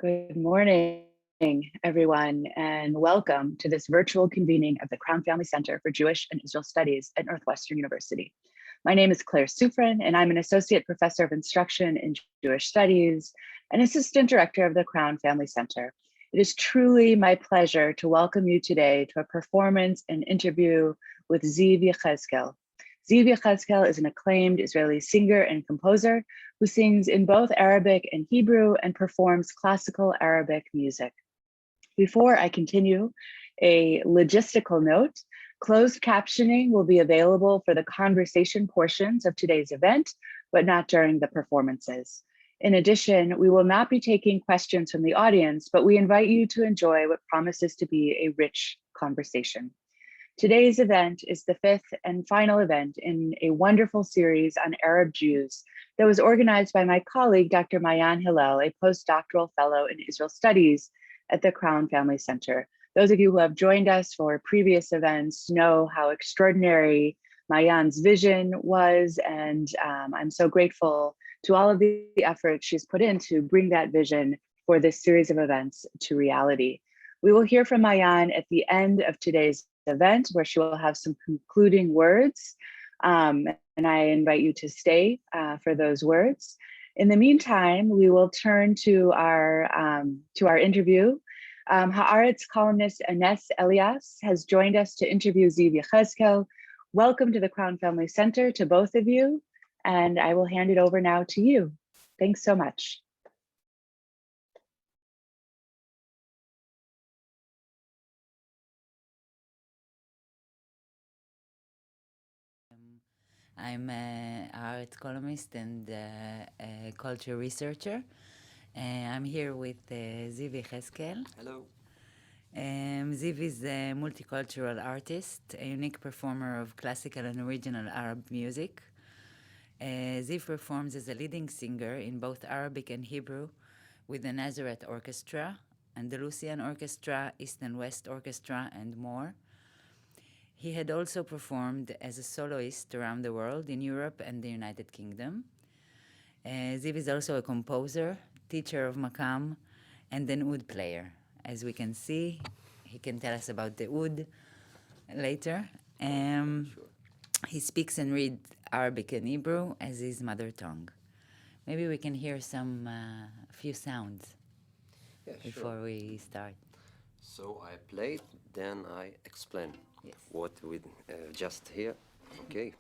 Good morning, everyone, and welcome to this virtual convening of the Crown Family Center for Jewish and Israel Studies at Northwestern University. My name is Claire Sufrin, and I'm an associate professor of instruction in Jewish studies and assistant director of the Crown Family Center. It is truly my pleasure to welcome you today to a performance and interview with Ziv Yehezkel. Ziv Yehezkel is an acclaimed Israeli singer and composer who sings in both Arabic and Hebrew and performs classical Arabic music. Before I continue, a logistical note: closed captioning will be available for the conversation portions of today's event, but not during the performances. In addition, we will not be taking questions from the audience, but we invite you to enjoy what promises to be a rich conversation. Today's event is the fifth and final event in a wonderful series on Arab Jews that was organized by my colleague, Dr. Maayan Hillel, a postdoctoral fellow in Israel Studies at the Crown Family Center. Those of you who have joined us for previous events know how extraordinary Maayan's vision was, and I'm so grateful to all of the efforts she's put in to bring that vision for this series of events to reality. We will hear from Maayan at the end of today's event, where she will have some concluding words, and I invite you to stay for those words. In the meantime, we will turn to our interview. Haaretz columnist Ines Elias has joined us to interview Ziv Yehezkel. Welcome to the Crown Family Center to both of you, and I will hand it over now to you. Thanks so much. I'm an art columnist and a culture researcher. I'm here with Ziv Yehezkel. Hello. Ziv is a multicultural artist, a unique performer of classical and original Arab music. Ziv performs as a leading singer in both Arabic and Hebrew with the Nazareth Orchestra, Andalusian Orchestra, East and West Orchestra, and more. He had also performed as a soloist around the world in Europe and the United Kingdom. Ziv is also a composer, teacher of Makam, and an oud player. As we can see, he can tell us about the oud later. Sure. He speaks and reads Arabic and Hebrew as his mother tongue. Maybe we can hear some few sounds before we start. So I play, then I explain what we just hear. Okay.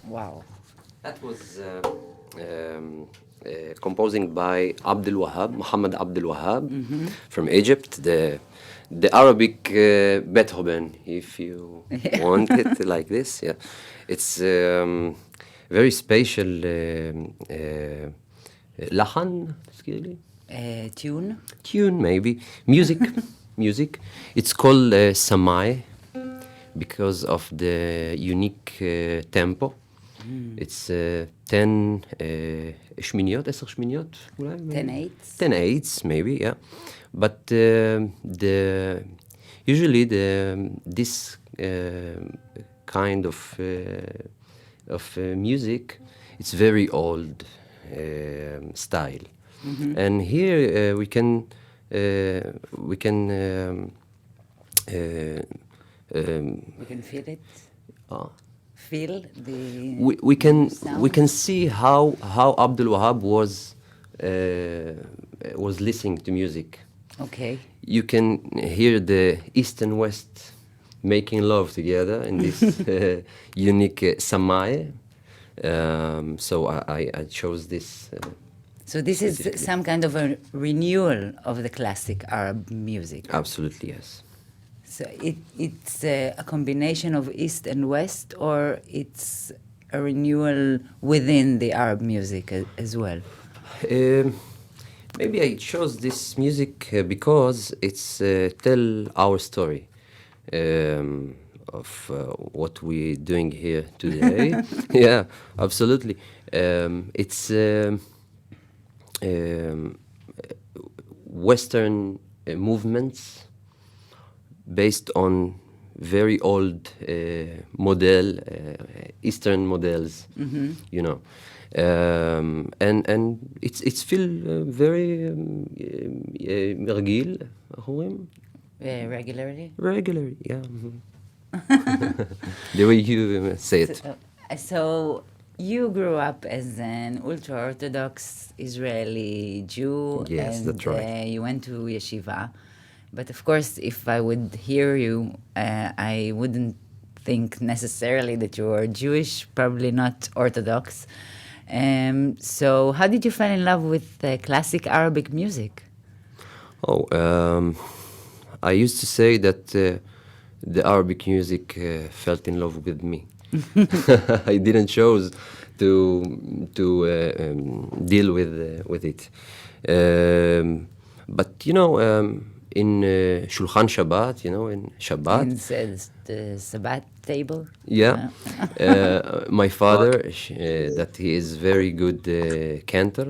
Wow. That was composing by Abdul Wahab, Muhammad Abdul Wahab from Egypt, the Arabic Beethoven, if you want it like this. Yeah, it's very spatial lahan, Tune. tune maybe music, music. It's called samai because of the unique tempo. It's 10 شمينيات 10 شمينيات 10 eighths. 10 eighths maybe, yeah, but the usually this kind of music, it's very old style, and here we can We can feel it. Feel the. We can see how Abdul Wahab was listening to music. Okay. You can hear the East and West making love together in this unique samai. So I chose this. So this is some kind of a renewal of the classic Arab music. Absolutely, yes. So it's a combination of East and West, or it's a renewal within the Arab music as well? Maybe I chose this music because it's tell our story of what we're doing here today. Yeah, absolutely. It's Western movements based on very old model, Eastern models, you know, and it's feel very رجيل Regularly? regularly, yeah. The way you say it. So you grew up as an ultra-Orthodox Israeli Jew. Yes, and that's right. You went to yeshiva. But of course, if I would hear you, I wouldn't think necessarily that you are Jewish, probably not Orthodox. So how did you fall in love with classic Arabic music? Oh, I used to say that the Arabic music fell in love with me. I didn't choose to deal with it, but you know, in Shulchan Shabbat, you know, in Shabbat. In the Sabbath table? Yeah, my father, that he is very good cantor,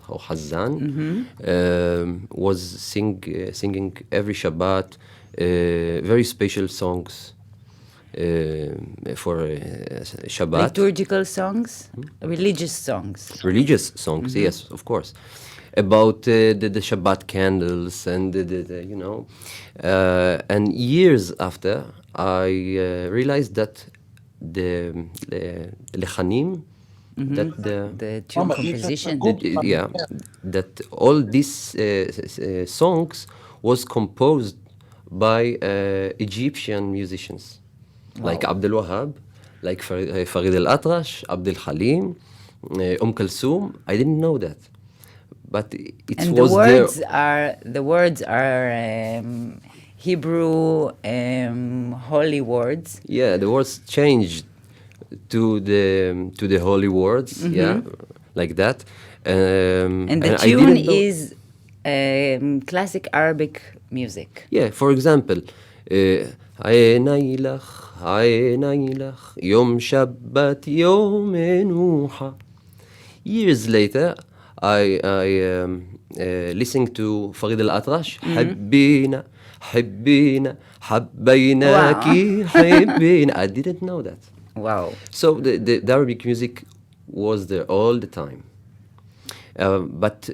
or Hazan, was singing every Shabbat very special songs for Shabbat. Liturgical songs? Religious songs? Religious songs, yes, of course. About the Shabbat candles and the you know, and years after, I realized that the lechanim, that The tune composition? yeah, that all these songs was composed by Egyptian musicians, like Abdul Wahab, like Farid al-Atrash, Abdul Halim, Kulthum. I didn't know that, but it And was there. the words are Hebrew holy words. Yeah, the words changed to the holy words. Yeah, like that. And the And I tune didn't know. is classic Arabic music. Yeah, for example, عيني لخ عيني لخ يوم شبت يوم نوحة. Years later, I listened to Farid al-Atrash. حبينا حبينا Wow. حبيناكي حبينا. I didn't know that. Wow. So the Arabic music was there all the time. But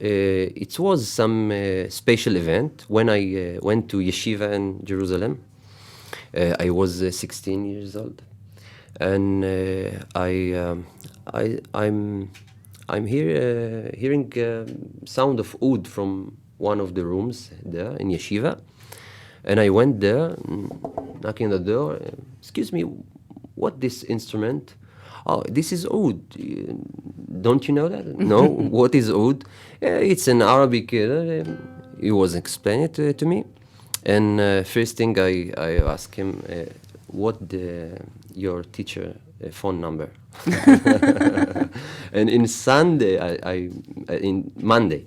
it was some special event when I went to yeshiva in Jerusalem. I was 16 years old, and I'm hearing sound of oud from one of the rooms there in yeshiva, and I went there, knocking on the door. Excuse me, what this instrument? Oh, this is oud. Don't you know that? No. What is oud? It's an Arabic. He was explaining it to me, and first thing I asked him, what your teacher phone number? And in Sunday, in Monday,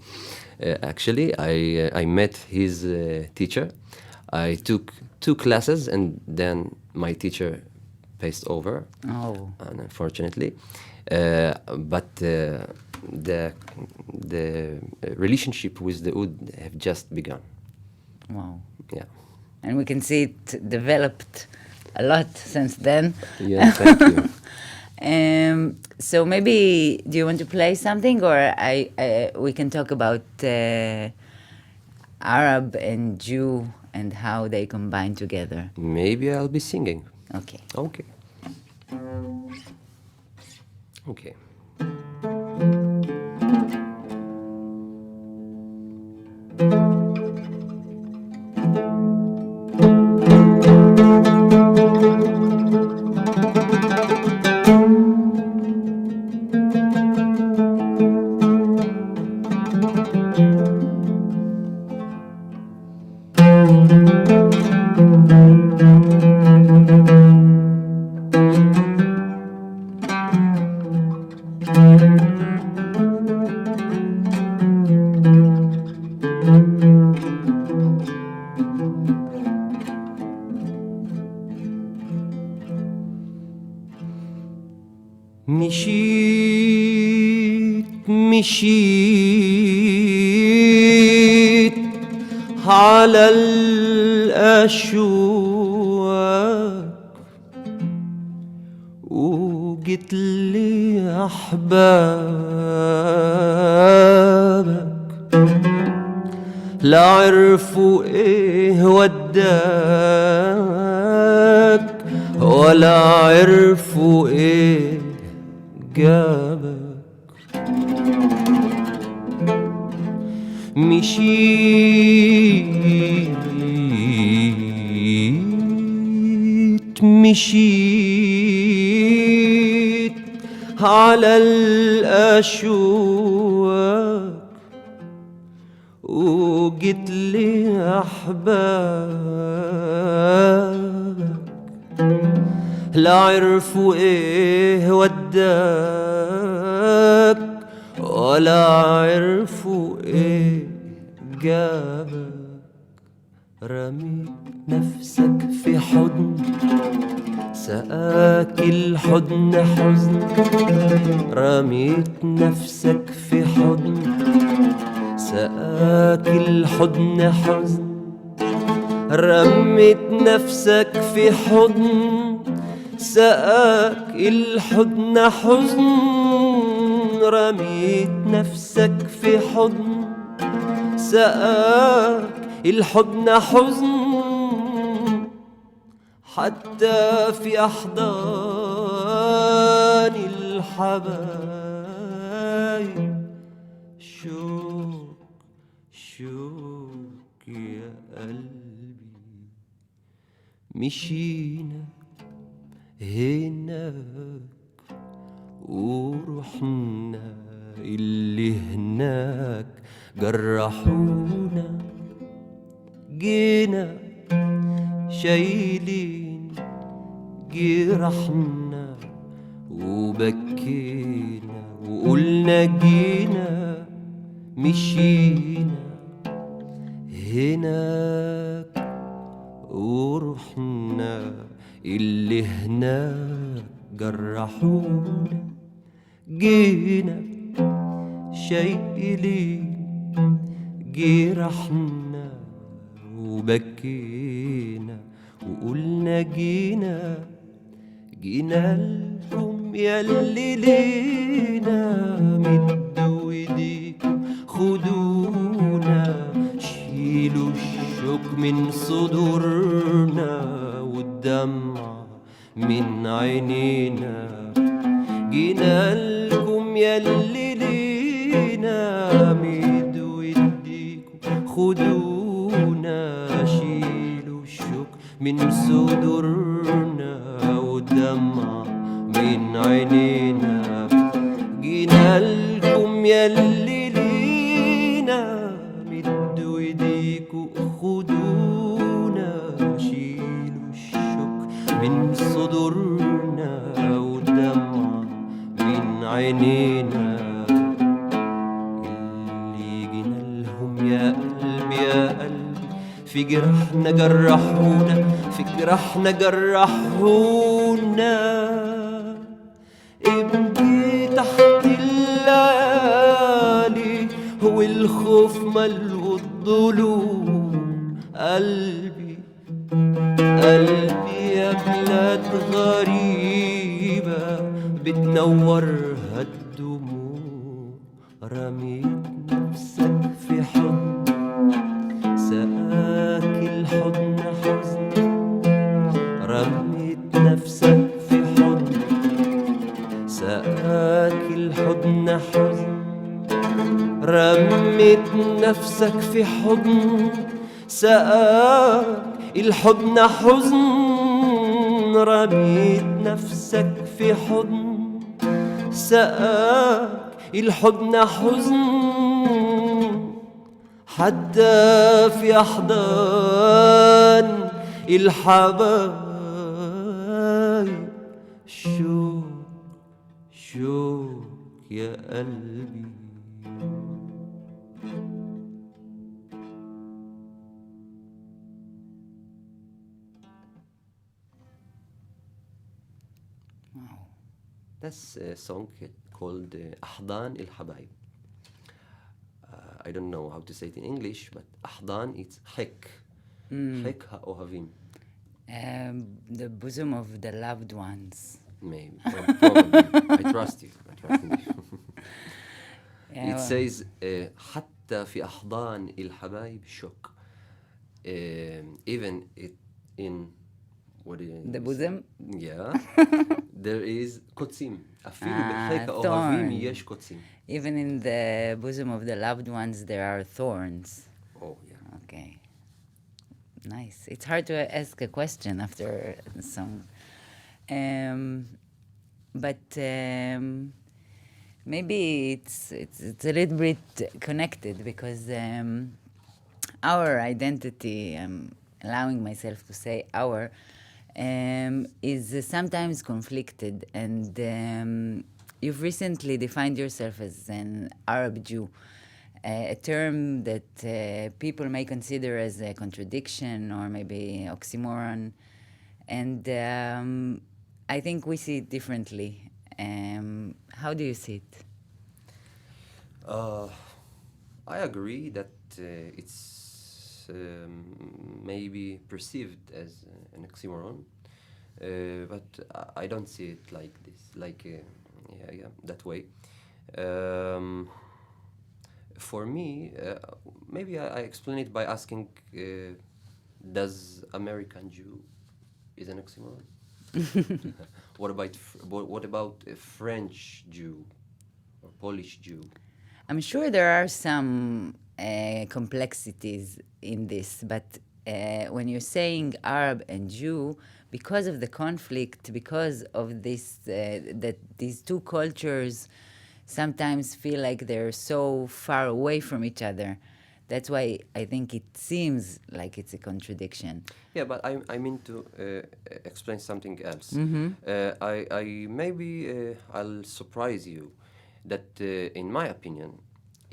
actually, I met his teacher. I took 2 classes, and then my teacher passed over. Oh. Unfortunately, but the relationship with the oud have just begun. Wow. Yeah. And we can see it developed a lot since then. Yeah. Thank you. So maybe, do you want to play something, or we can talk about Arab and Jew and how they combine together? Maybe I'll be singing. Okay. Okay. Okay. مشيت على الأشواك وجيت لي أحبابك لا عرفوا إيه وداك ولا عرفوا إيه جابك مشيت على الأشواك وجيت لي أحبابك لا عرفوا إيه وداك ولا عرفوا إيه جابك رميت نفسك في حضن سقاك الحضن حزن رميت نفسك في حضن سقاك الحضن حزن رميت نفسك في حضن سقاك الحضن حزن رميت نفسك في حضن سقاك الحضن حزن حتى في أحضان الحبايب شوق شوق يا قلبي مشينا هناك وروح اللي هناك جرحونا جينا شايلين جرحنا وبكينا وقلنا جينا مشينا هناك ورحنا اللي هناك جرحونا جينا شايلين جرحنا وبكينا وقلنا جينا لكم ياللي لينا مدوا ايديكم خدونا شيلوا الشوك من صدورنا والدمع من عينينا جينا لكم ياللي لينا مدوا ايديكم خدونا شيلوا الشوك من صدورنا والدمع من عينينا جينا لكم ياللي لينا مدوا ايديكوا خدونا شيلوا الشوك من صدورنا والدمع من عينينا اللي جينا لهم يا قلبي يا قلبي في جرحنا جرحونا في جرحنا جرحونا ابكي تحت الليالي هو الخوف ملو الضلوع قلبي يا بلاد غريبة بتنورها الدموع رميت نفسك في حضن سقاك الحضن حزن رميت نفسك في حضن سقاك الحضن حزن رميت نفسك في حضن سقاك الحضن حزن رميت نفسك في حضن سقاك الحضن حزن حتى في أحضان الحبايب شوق يا قلبي Wow. That's a song called أحضان الحبايب. I don't know how to say it in English, but أحضان it's حك حك هأوهבים. The bosom of the loved ones. Maybe, probably. I trust you. Yeah, It says حتى في أحضان الحبايب شوك. Even in what the bosom. Yeah, there is קוצים. אפילו בחיק האוהבים יש קוצים. Even in the bosom of the loved ones, there are thorns. Oh, yeah. Okay. Nice. It's hard to ask a question after the song. But maybe it's a little bit connected because our identity, allowing myself to say our, is sometimes conflicted. And you've recently defined yourself as an Arab Jew, a term that people may consider as a contradiction or maybe oxymoron. And I think we see it differently. How do you see it? I agree that it's maybe perceived as an oxymoron, but I don't see it like this, that way. For me, maybe I explain it by asking, does American Jew is an oxymoron? What about a French Jew or Polish Jew? I'm sure there are some complexities in this, but when you're saying Arab and Jew, because of the conflict, because of this, that these two cultures sometimes feel like they're so far away from each other. That's why I think it seems like it's a contradiction. Yeah, but I mean to explain something else. Mm-hmm. I maybe I'll surprise you that in my opinion,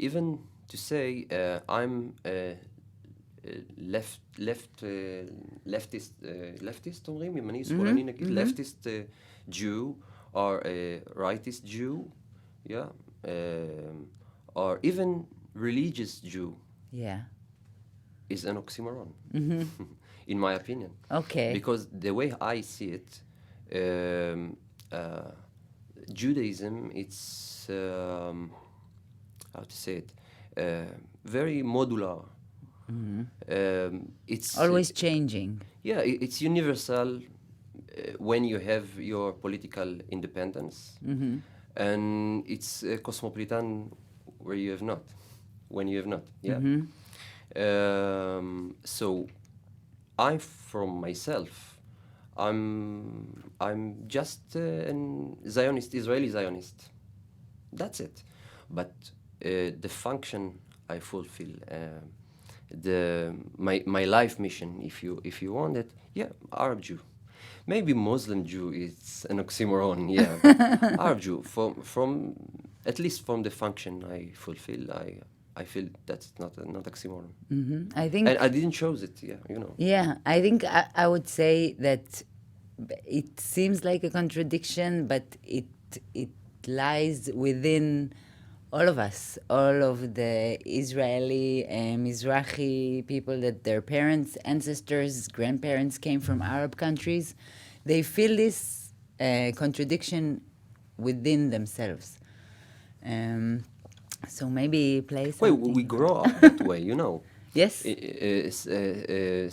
even to say I'm leftist אומרים, ימני שמאלני נגיד, leftist Jew or a rightist Jew, yeah, or even religious Jew Yeah. is an oxymoron, in my opinion. Okay. Because the way I see it, Judaism, it's, how to say it, very modular. It's Always changing. yeah, it's universal when you have your political independence, and it's cosmopolitan where you have not, when you have not. Yeah. So I, from myself, I'm just an Zionist, Israeli Zionist. That's it. But the function I fulfill, my life mission, if you want it, yeah, Arab Jew. Maybe Muslim Jew is an oxymoron, yeah. But Arab Jew, from at least from the function I fulfill, I feel that's not oxymoron. I think. And I didn't choose it, yeah, you know. Yeah, I think I would say that it seems like a contradiction, but it lies within all of us, all of the Israeli and Mizrahi people that their parents, ancestors, grandparents came from Arab countries. They feel this contradiction within themselves. So maybe play Well, something. we grow up that way, you know. Yes.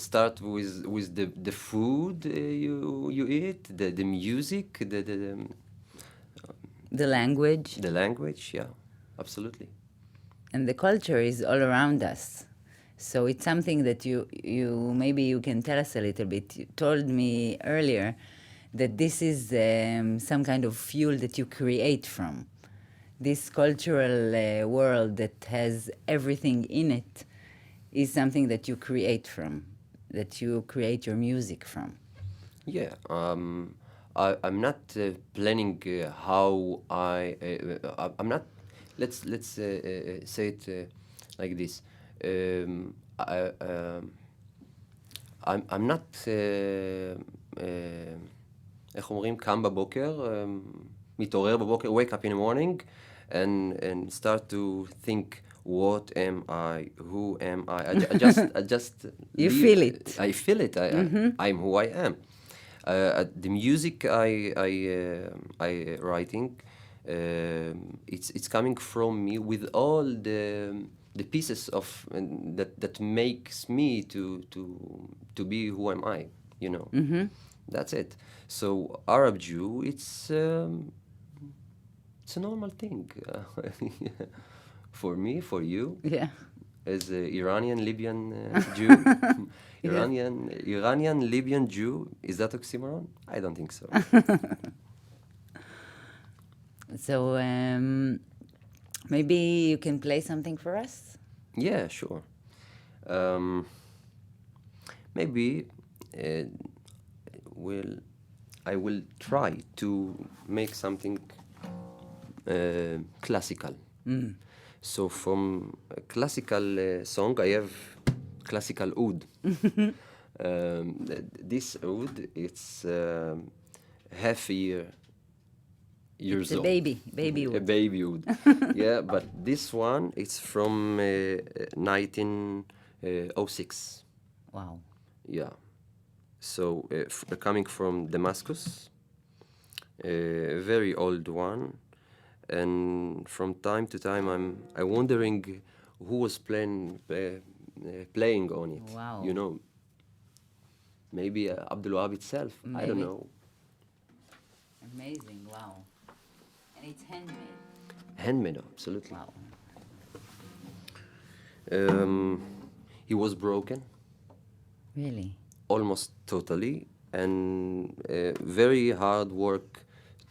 Start with the food you eat, the music, The language. the language, yeah, absolutely. And the culture is all around us. So it's something that you maybe you can tell us a little bit. You told me earlier that this is some kind of fuel that you create from. This cultural world that has everything in it is something that you create from, that you create your music from. Yeah, I'm not planning how I'm not. Let's say it like this. I'm not. איך אומרים? קם בבוקר, מתעורר בבוקר, wake up in the morning, and start to think. What am I? Who am I? I just. You live- feel it. I feel it. I'm who I am. The music I writing, it's coming from me with all the pieces of that makes me to be who am I. You know. That's it. So Arab Jew, it's a normal thing. For me, for you, Yeah. as a Iranian Libyan Jew, Iranian Libyan Jew, is that oxymoron? I don't think so. So maybe you can play something for us? Yeah, sure. Maybe I will try to make something classical. So from a classical song, I have classical oud. This oud, it's half a years It's a old. baby A oud. baby oud. Yeah, but this one, it's from 1906. Wow. Yeah. So coming from Damascus, a very old one, and from time to time I'm wondering who was playing on it. Wow. You know, maybe Abdul Wahab itself. I don't Maybe. know. Amazing. Wow. And it's handmade. Handmade, absolutely. Wow. He was broken Really? almost totally, and very hard work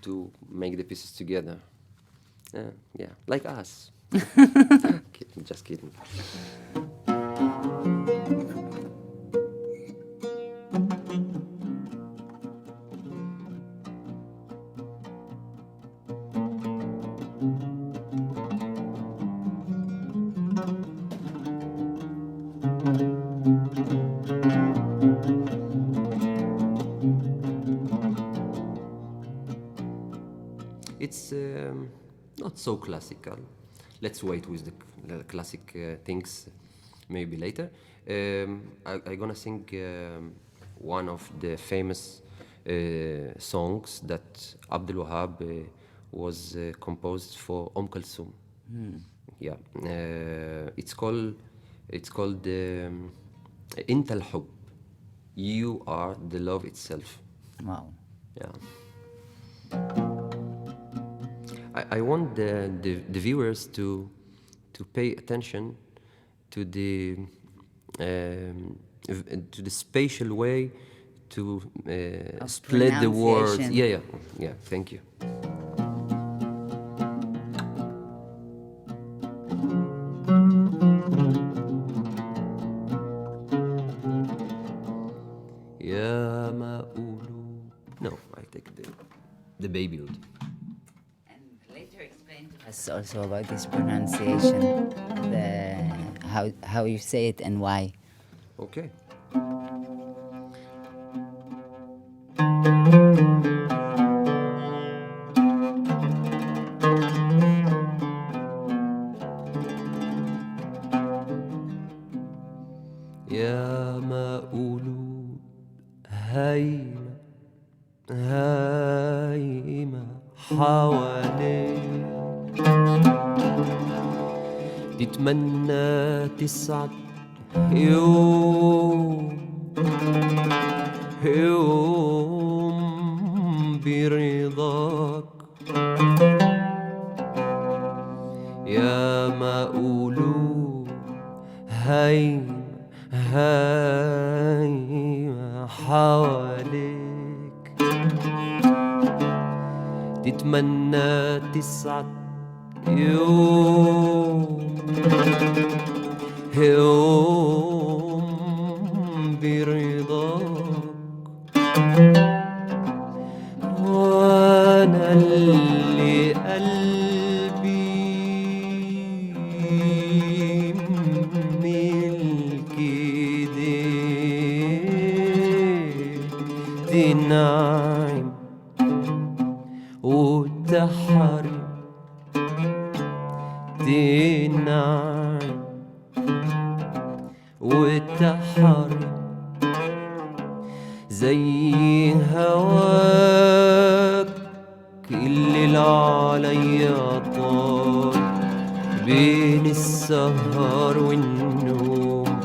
to make the pieces together. Yeah, like us. Kidding, just kidding. It's not so classical. Let's wait with the classic things maybe later. I'm gonna sing one of the famous songs that Abdul Wahab was composed for Kulthum. Yeah, it's called أنت الحب. You are the love itself. Wow. Yeah. I want the viewers to pay attention to the spatial way to Of split the words. pronunciation. Yeah. Thank you. يا ما أقوله. No, I take the baby wood. And later explain to us also about this pronunciation, how you say it and why. Okay. يا ما قلوب هايمة هايمة حواليك تتمنى تسعد يوم برضاك يا ما قلوب هايمة هايمة حواليك تتمنى تسعد يوم برضاك وانا اللي قلبي ملك ايديك تنعم وتحرم تنعم وتحرم زي هواك اللي عليا طال بين السهر والنوم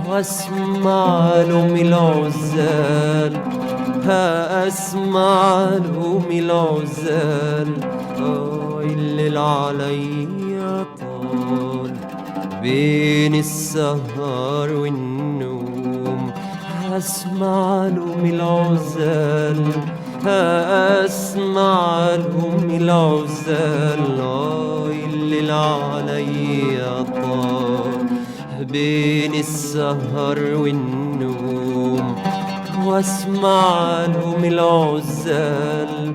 واسمع لهم العزال هاسمع لهم العزال اللي عليا طال بين السهر والنوم هاسمع لهم العزال هاسمع لهم العزال اللي عليا طال بين السهر والنوم واسمع لهم العزال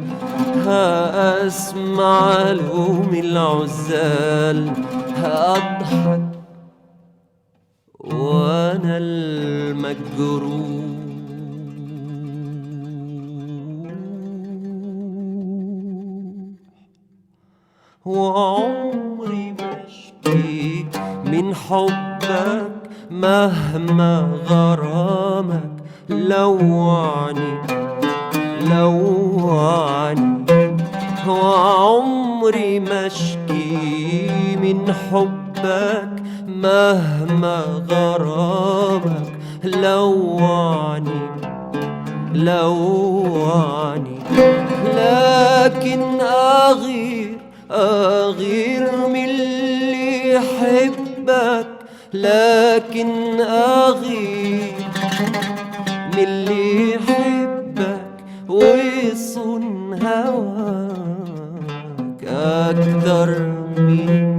هاسمع لهم العزال هضحك وانا المجروح وعمري بشكي من حبك مهما غرامك لوعني وعمري مشكي من حبك مهما غرامك لوعني لكن أغير من اللي يحبك لكن أغير من اللي يحبك ويصون هواك أكتر مني.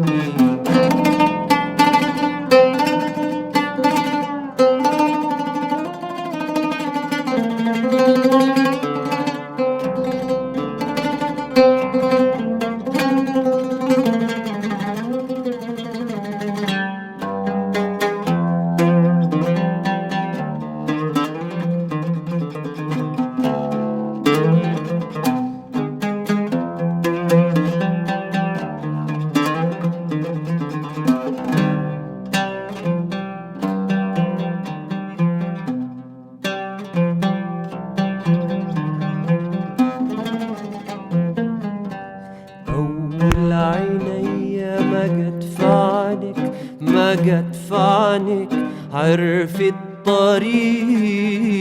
أول عينيا ما جت في عينك، ما جت في عينك، عرفت طريق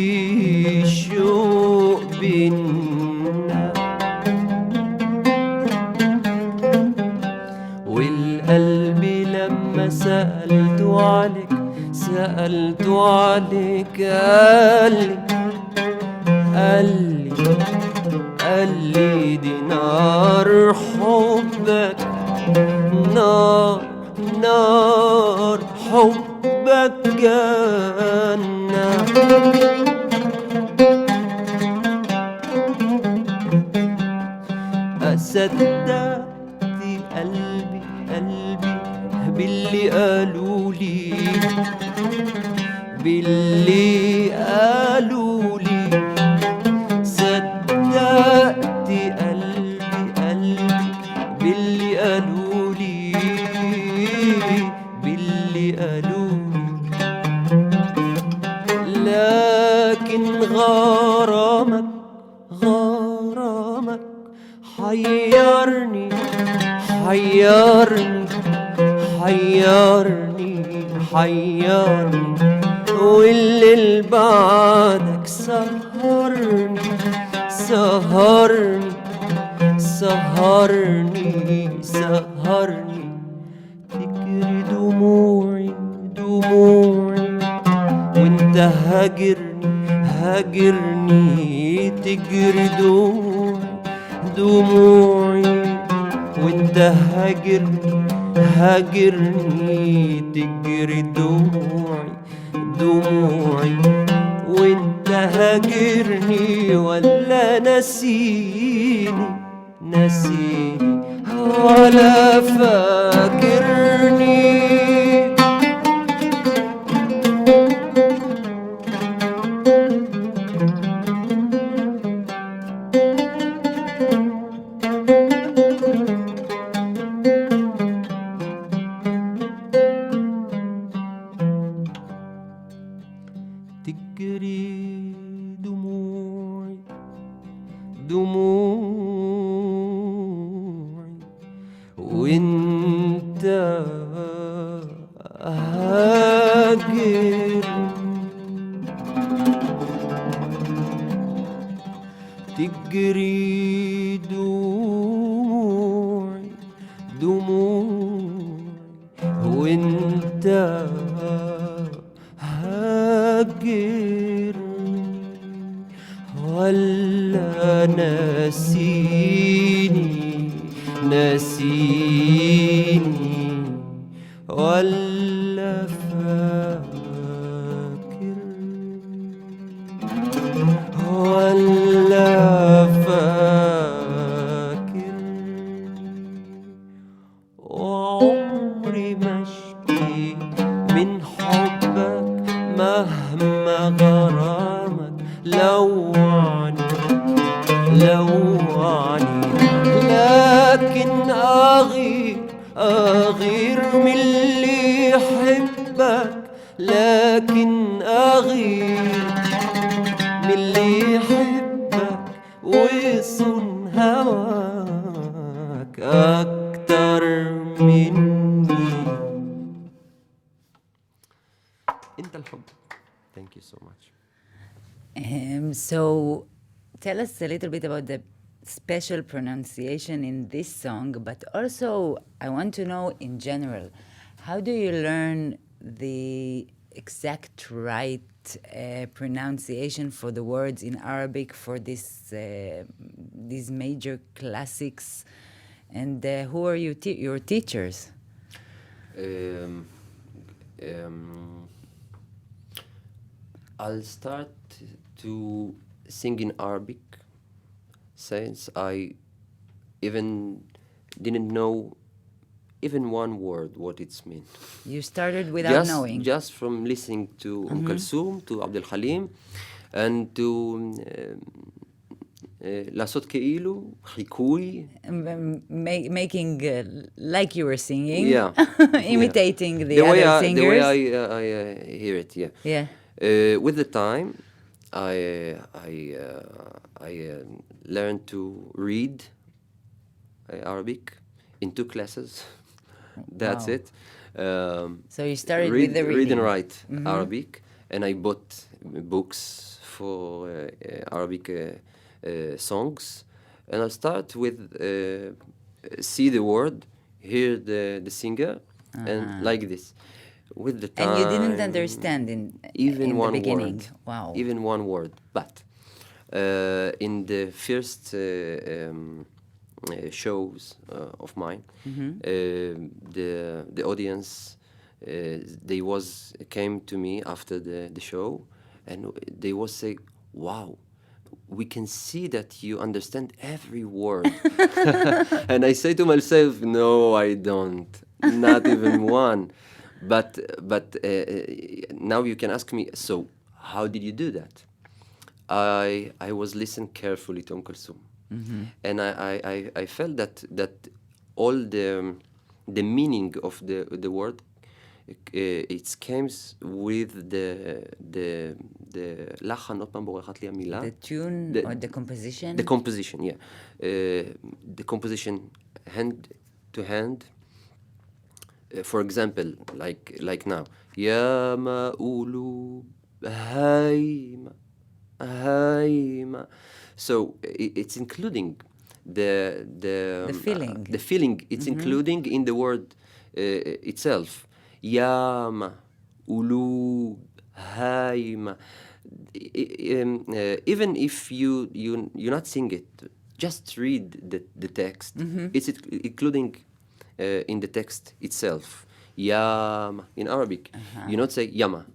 شوق بينا، والقلب لما سألته عليك، سألته عليك، قال لي دي نار حبك، نار حبك جنة. أصدقتي قلبي باللي قالولي، باللي قالولي، صدقتي قلبي باللي قالولي، باللي قالولي، لكن غرامك حيرني حيرني، والليل بعدك سهرني تجري دموعي وانت هاجرني تجري دموعي وانت هاجرني تجري دموعي وانت هاجرني، ولا نسيني ولا فاكرني. تجري دموعي وانت هاجر، تجري دموعي وانت هاجرني، ولا نسيني ولا فاكرني، وعمري ما اشكي من حبك مهما غرامك لوعني، لكن أغير من اللي يحبك، لكن أغير من اللي يحبك ويصون هواك أكتر مني. أنت الحب. Thank you so much. So tell us a little bit about the special pronunciation in this song, but also I want to know in general, how do you learn the exact right pronunciation for the words in Arabic for these major classics And who are your teachers? Um, um, I'll start to sing in Arabic since I even didn't know even one word what it's mean. You started without just knowing. just from listening to Kulthum, to Abdul Halim, and to לעשות כאילו, חיקוי. Making like you were singing, Yeah. imitating Yeah. the other singers. The way I hear it, yeah. Yeah. With the time, I learned to read Arabic in 2 classes. That's Wow. it. So you started read, with the read and reading. write Arabic, and I bought books for Arabic songs, and I start with see the word, hear the singer, and like this. With the time, And you didn't understand in the beginning. word, Wow. even one word, but in the first shows of mine, the audience they came to me after the show, and they was say, "Wow, we can see that you understand every word." And I say to myself, "No, I don't, not even one." But now you can ask me, so how did you do that? I was listening carefully to Kulthum, and I felt that all the meaning of the word it comes with the לחן, עוד פעם בורחת לי המילה. The tune or the composition? The composition, yeah. The composition hand to hand. For example, like now, يا مقولو هايمة هايمة. So it's including the feeling. The feeling it's including in the word itself. يا مقولو هايمة. Even if you not sing it, just read the text. It's including in the text itself. Yama in Arabic, you not say yama.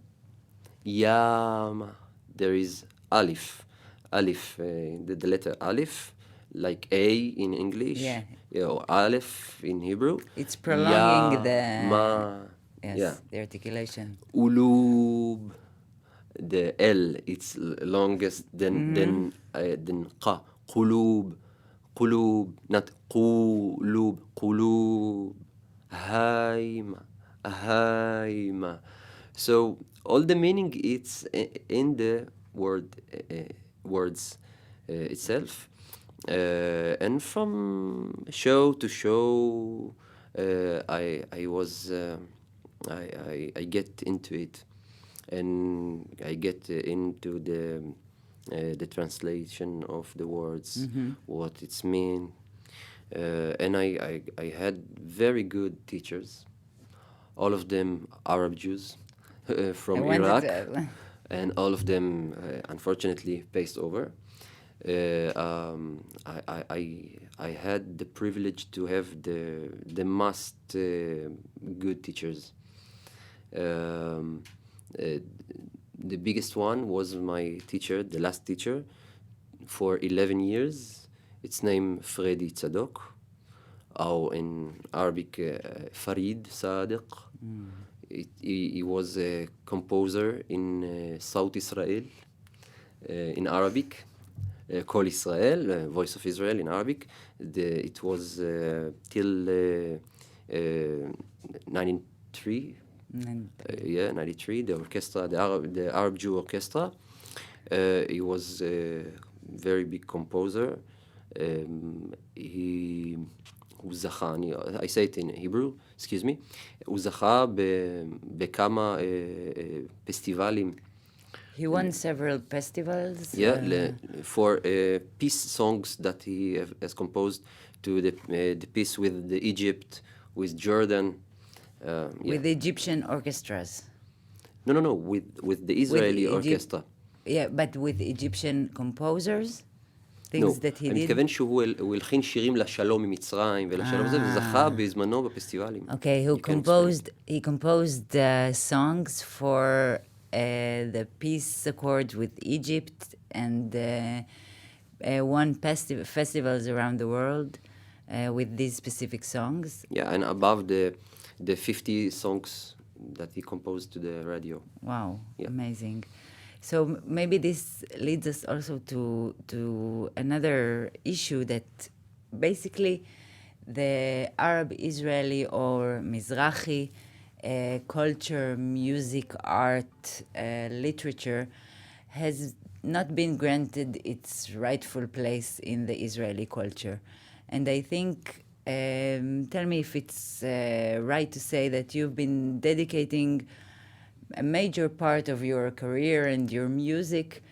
Yama. There is alif, the letter alif, like A in English. Yeah. Or alif in Hebrew. It's prolonging Yama. Yes, Yeah. the articulation. Ulub. The L, it's longest than qa. Qulub, qulub, not qulub, qulub. Haima, haima. So all the meaning it's in the words itself, and from show to show, I was I get into it, and I get into the translation of the words, what it's mean, and I had very good teachers, all of them Arab Jews from Iraq, and all of them unfortunately passed over. I had the privilege to have the most good teachers. The biggest one was my teacher, the last teacher, for 11 years. It's named Freddy Tzadok, or in Arabic, Farid Sadiq. He was a composer in South Israel, in Arabic, Kol Israel, Voice of Israel in Arabic. It was till 93. 93, the orchestra, the Arab Jew orchestra. He was a very big composer. הוא זכה, I say it in Hebrew, excuse me, הוא זכה בכמה פסטיבלים. He won several festivals. Yeah, for peace songs that he has composed to the peace with the Egypt, with Jordan. With the Egyptian orchestras. No, with the Israeli orchestra. Yeah, but with Egyptian composers? things that he אני did? מתכוון הוא הלחין שירים לשלום ממצרים ולשלום הזה, וזכה בזמנו בפסטיבלים. Okay, You can explain. he composed songs for the peace accord with Egypt and won festivals around the world with these specific songs. Yeah, and above the 50 songs that he composed to the radio. Wow, Yeah. amazing. So maybe this leads us also to another issue that basically the Arab Israeli or Mizrahi culture, music, art, literature has not been granted its rightful place in the Israeli culture. And I think, tell me if it's right to say that you've been dedicating a major part of your career and your music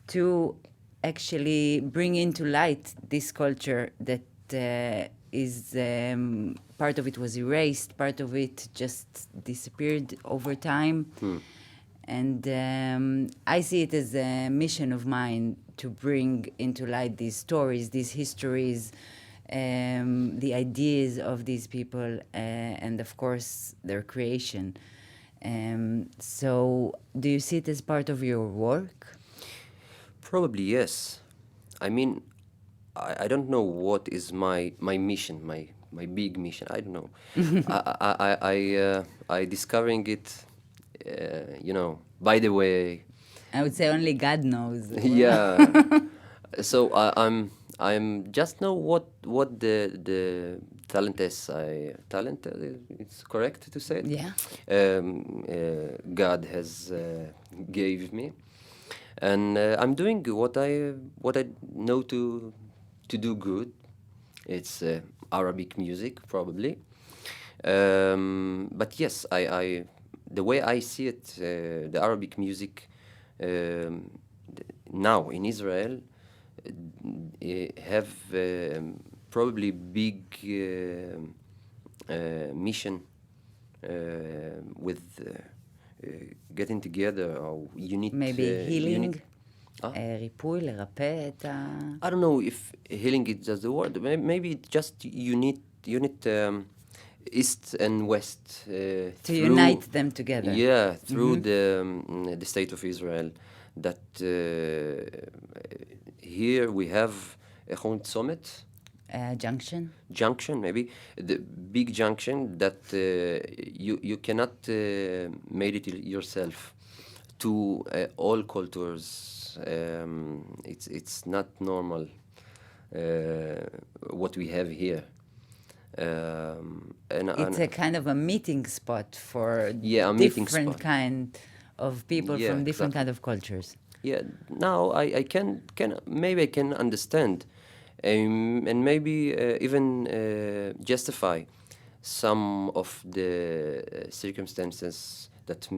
to actually bring into light this culture that is part of it was erased, part of it just disappeared over time. And I see it as a mission of mine to bring into light these stories, these histories, the ideas of these people, and of course their creation. So do you see it as part of your work? Probably yes. I mean, I don't know what is my mission, my big mission. I don't know. I discovering it, by the way. I would say only God knows. Yeah. So I'm just know what the talent is. Talent. It's correct to say it. Yeah. God has gave me, and I'm doing what I know to do good. It's Arabic music probably, but yes, I the way I see it, the Arabic music now in Israel have probably big mission with getting together or unit. Maybe healing, ריפוי, לרפא את ה... I don't know if healing is just the word. Maybe just unit East and West. To unite them together. Yeah, through the state of Israel. That here we have a Summit. Junction. Junction, maybe the big junction that you cannot made it yourself to all cultures. It's not normal what we have here. It's a kind of a meeting spot for different kind of people from different kind of cultures. Yeah, now I can maybe I can understand, and maybe even justify some of the circumstances that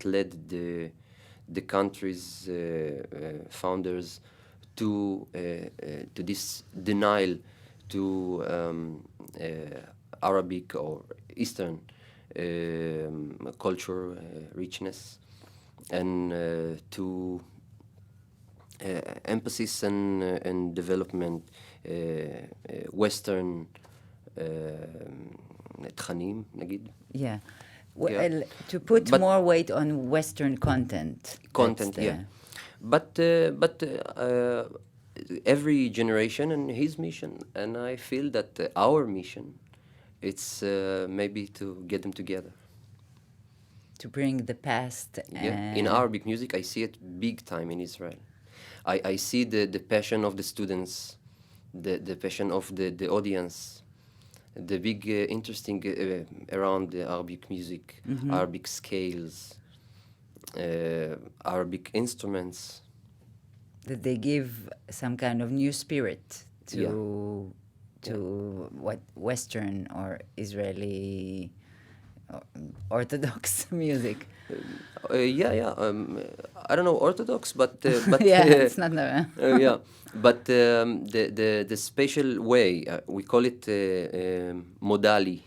led the country's founders to this denial to Arabic or Eastern culture richness, and to emphasis and development Western תכנים, נגיד. Yeah. Well, to put more weight on Western content. Content, yeah. But every generation and his mission, and I feel that our mission, it's maybe to get them together. To bring the past. Yeah. In Arabic music, I see it big time in Israel. I see the passion of the students, the passion of the audience, the big interesting around the Arabic music, Arabic scales, Arabic instruments. That they give some kind of new spirit to what Western or Israeli Orthodox music. I don't know Orthodox, but yeah, it's not yeah, but the special way we call it modali,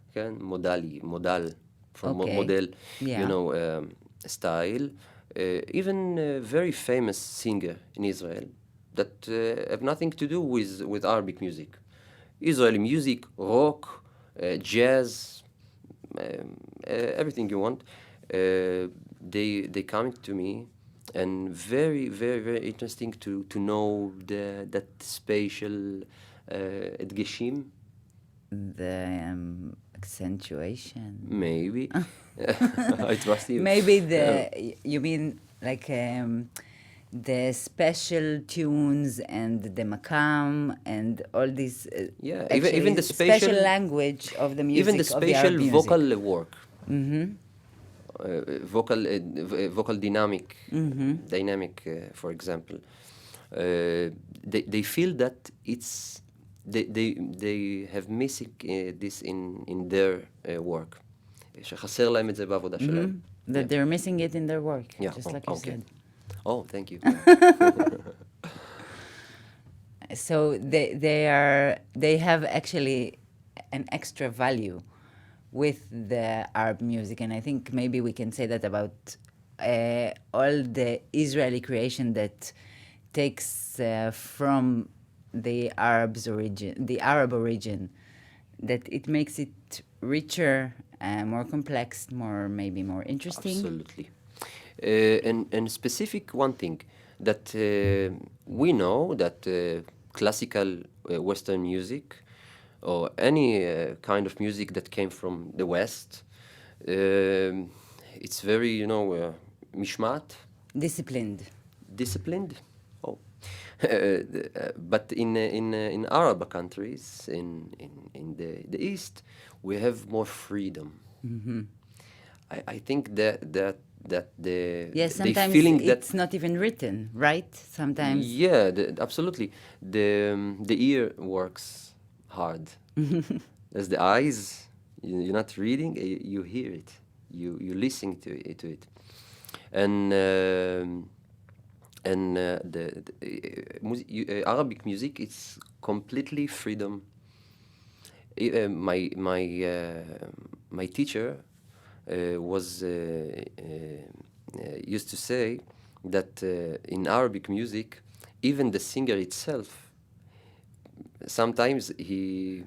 okay? Modal from model, style. Even a very famous singer in Israel, that have nothing to do with Arabic music. Israeli music, rock, jazz, everything you want. They coming to me, and very very very interesting to know that spatial adgeshim. The accentuation. Maybe. I trust you. Maybe you mean like the special tunes and the makam and all these Yeah, actually even the special language of the music, even the of the Arab spatial music. vocal work, Mm-hmm. vocal dynamic, for example, they feel that they have missing this in their work. שחסר להם את זה בעבודה שלהם. That they're missing it in their work, Yeah. just like you Okay. said. Oh, thank you. So they have actually an extra value with the Arab music, and I think maybe we can say that about all the Israeli creation that takes from the Arab origin, that it makes it richer, more complex, maybe more interesting. Absolutely. And specific one thing that we know that classical Western music or any kind of music that came from the West, it's very, mishmat, disciplined. Oh, but in Arab countries, in the East, we have more freedom. I think that the Yes, they sometimes feeling it's that not even written, right? Sometimes. yeah, absolutely. The ear works hard. As the eyes, you're not reading, you hear it, you listen to it, and Arabic music is completely freedom. My teacher was used to say that in Arabic music, even the singer itself, sometimes he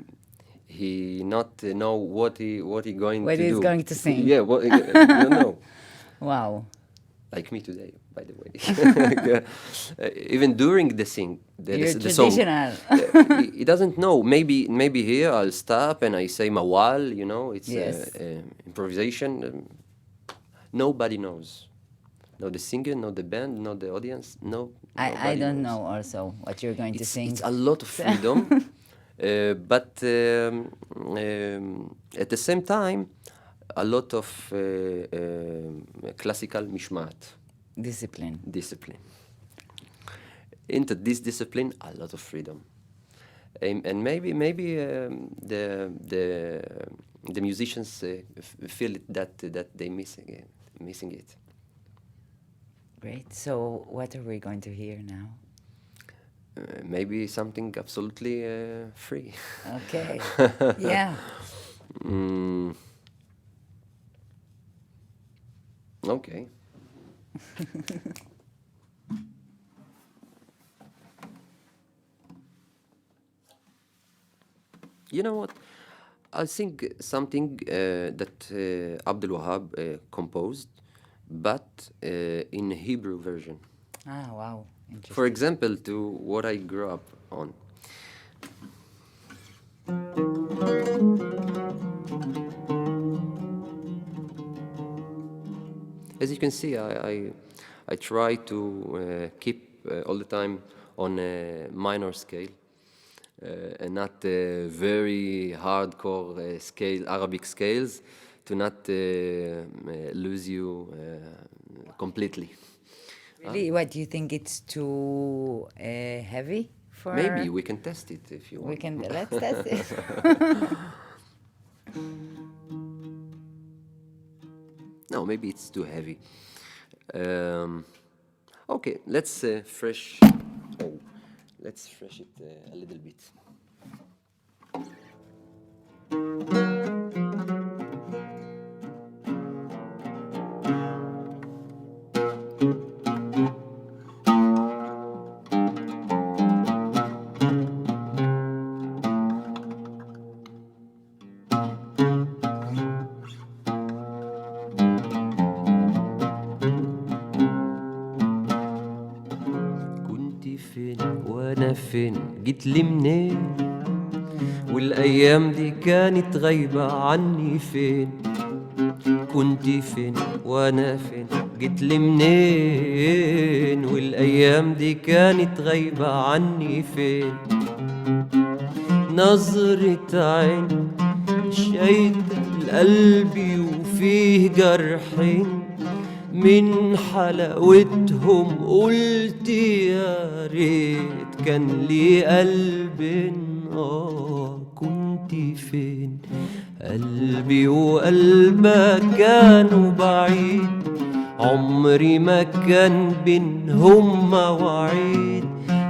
not know what he going What to he's do. going to sing. Yeah, you don't know. Wow. Like me today, by the way. Even during the You're the song, traditional. he doesn't know. Maybe here I'll stop and I say mawal. It's Yes. improvisation. Nobody knows. No the singer, no the band, no the audience. No, I nobody don't knows. know also what you're going to sing. It's a lot of freedom, but at the same time, a lot of classical mishmat Discipline. Into this discipline, a lot of freedom, and maybe the musicians feel it that they missing it. Great. So what are we going to hear now? Maybe something absolutely free. Okay. Yeah. Okay. You know what? I'll sing something that Abdul Wahab composed, but in Hebrew version. Ah, wow. Interesting. For example, to what I grew up on. As you can see, I try to keep all the time on a minor scale and not very hardcore scale, Arabic scales, to not lose you completely. Really? What, do you think it's too heavy for... Maybe we can test it if you want. Let's test it. No, maybe it's too heavy. Okay, let's fresh. Oh, let's fresh it a little bit. وانا فين جيت لي منين والايام دي كانت غايبة عني فين كنتي فين وانا فين جيت لي منين والايام دي كانت غايبة عني فين نظرة عين شايدة قلبي وفيه جرحين من حلاوتهم قلت يا ريت كان لي قلب كنت فين قلبي وقلبك كانوا بعيد عمري ما كان بينهم مواعيد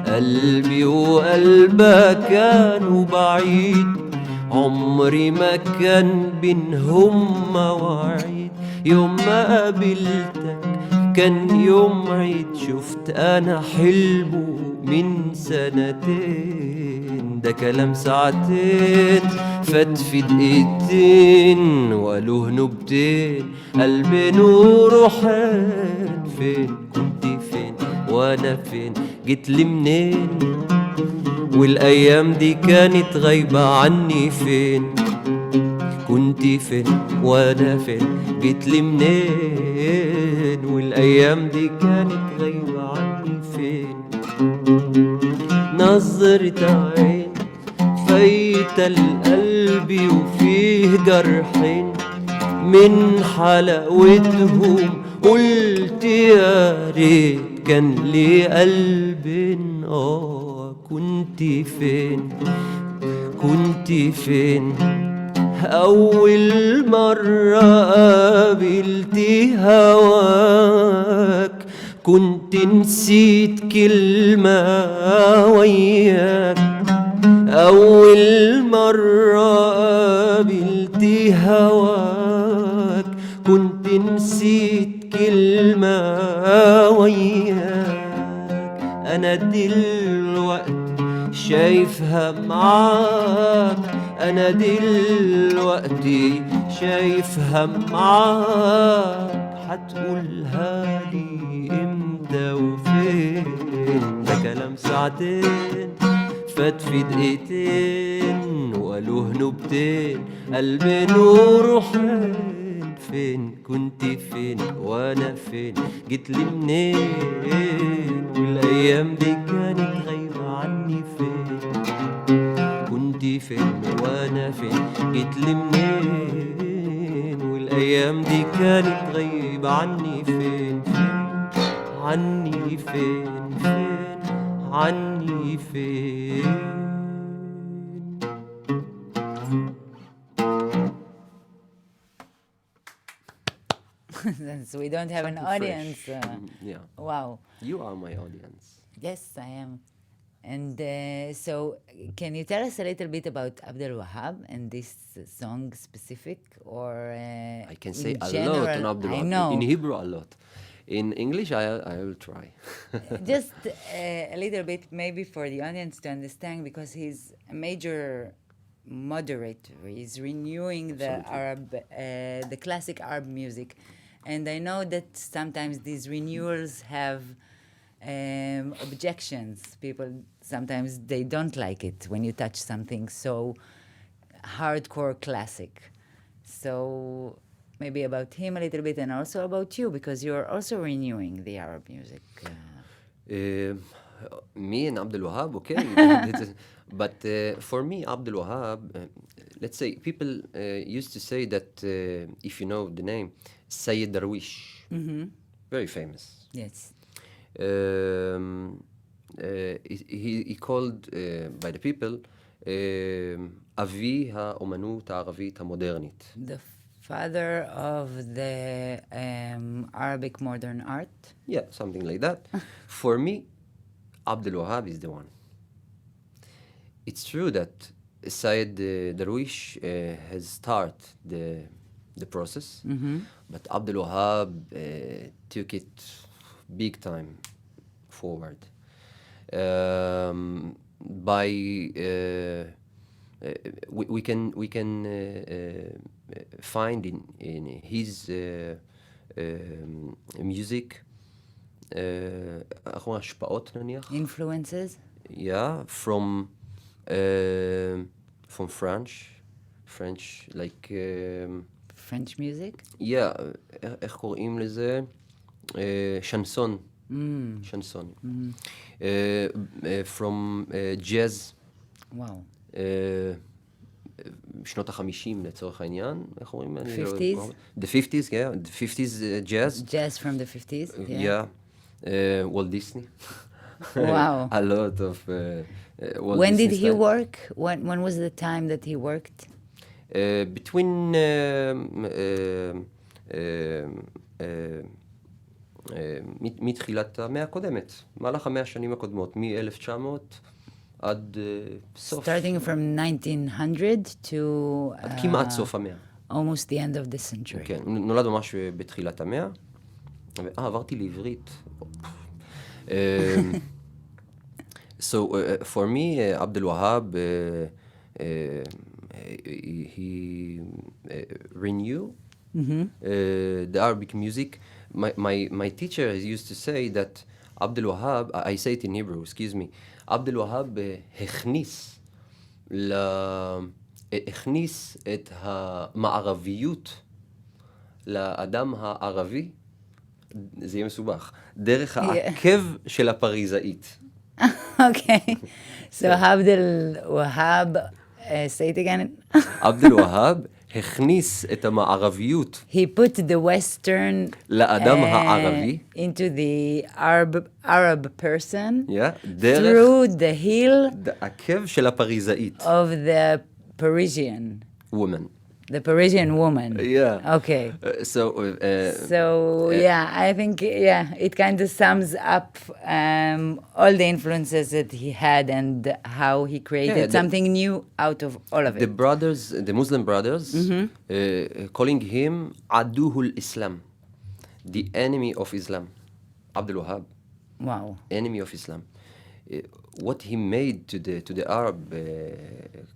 قلبي وقلبك كانوا بعيد عمري ما كان بينهم مواعيد يوم ما قابلتك كان يوم عيد شفت انا حلمه من سنتين ده كلام ساعتين فات في دقيقتين وقالوه نبتين قلبي نور حان فين كنت فين وانا فين جيت لي منين والايام دي كانت غايبة عني فين كنت فين وانا فين جيت لي منين والايام دي كانت غايبة عني فين نظرة عين فايتة القلب وفيه جرحين من حلاوتهم قلت يا ريت كان لي قلب كنت فين كنت فين أول مرة قابلت هواك كنت نسيت كلمة وياك أول مرة قابلت هواك كنت نسيت كلمة وياك أنا دلوقتي شايفها معاك أنا دلوقتي شايفها معاك هتقولها لي إمتى وفين ده كلام ساعتين فات في دقيقتين وقالوه نبتين قلبي نور حين فين كنت فين وانا فين جيت لي منين والايام دي كانت غايبة عني فين كنت فين وانا فين جيت لي منين والايام دي كانت غايبة عني فين عني فين عني فين Since we don't have an Something audience. fresh. Yeah. Wow. You are my audience. Yes, I am. And so, can you tell us a little bit about Abdel Wahab and this song specific, or I can in say a general? lot on Abdul I Wahab. know. In Hebrew, a lot. In English, I will try. Just a little bit, maybe for the audience to understand, because he's a major moderator. He's renewing the the classic Arab music, and I know that sometimes these renewals have objections. People sometimes they don't like it when you touch something so hardcore classic. So maybe about him a little bit, and also about you, because you're also renewing the Arab music. Me and Abdul Wahab, okay. But for me, Abdul Wahab, let's say people used to say that if you know the name, Sayyid Darwish, very famous. Yes. He called by the people אבי האומנות הערבית המודרנית. The father of the Arabic modern art. Yeah, something like that. For me, Abdul Wahab is the one. It's true that Syed Darwish has started the process, but Abdul Wahab took it big time forward. By we can find in his music השפעות נניח. Influences. yeah, from French, like, French music? yeah, איך קוראים לזה? שנסון. שנסון. From jazz. Wow. שנות ה-50 לצורך העניין, איך אומרים? 50s? The 50s, yeah, the 50s jazz. Jazz from the 50s? Yeah. Walt Disney. Wow. A lot of Walt When Disney did he style. work? When was the time that he worked? Between מתחילת המאה הקודמת, מהלך 100 השנים הקודמות, מ-1900 עד סוף. Starting from 1900 to עד כמעט סוף המאה. almost the end of the century. כן, הוא נולד ממש בתחילת המאה. עברתי לעברית. So for me, Abdul Wahab, he renewed the Arabic music. My teacher used to say that Abdul Wahab, I say it in Hebrew, excuse me, Abdul Wahab הכניס את המערביות לאדם הערבי, זה יהיה מסובך, דרך העקב של הפריזאית. Okay. So Abdul Wahab, say it again. עבד אל-והאב הכניס את המערביות He put the Western לאדם הערבי, into the Arab person דרך through the heel העקב של הפריזאית. of the Parisian, woman. the Parisian woman. Yeah. Okay. So, yeah, I think it kind of sums up all the influences that he had and how he created something new out of all of it. The Muslim brothers, calling him Aduhul Islam, the enemy of Islam, Abdul Wahab. Wow. Enemy of Islam. What he made to the Arab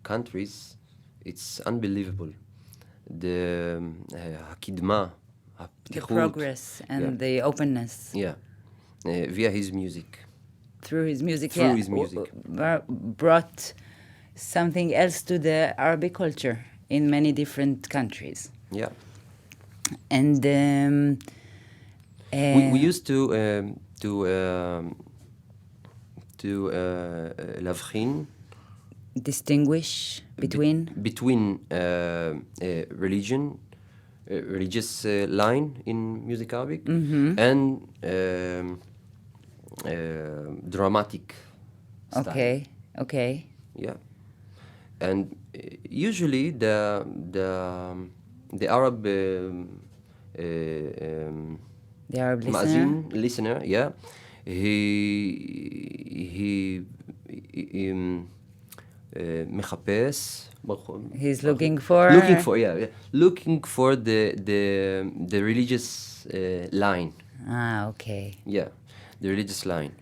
countries, it's unbelievable. The הקדמה, The הפתיחות. progress and the openness. Yeah. Via his music. Through his music, Through his music. Brought something else to the Arabic culture in many different countries. Yeah. And we used to להבחין distinguish between religious line in music Arabic and dramatic style. Okay. Yeah, and usually the Arab the Arab listener, yeah, he מחפש. He's looking for the religious line. Okay. Yeah, the religious line.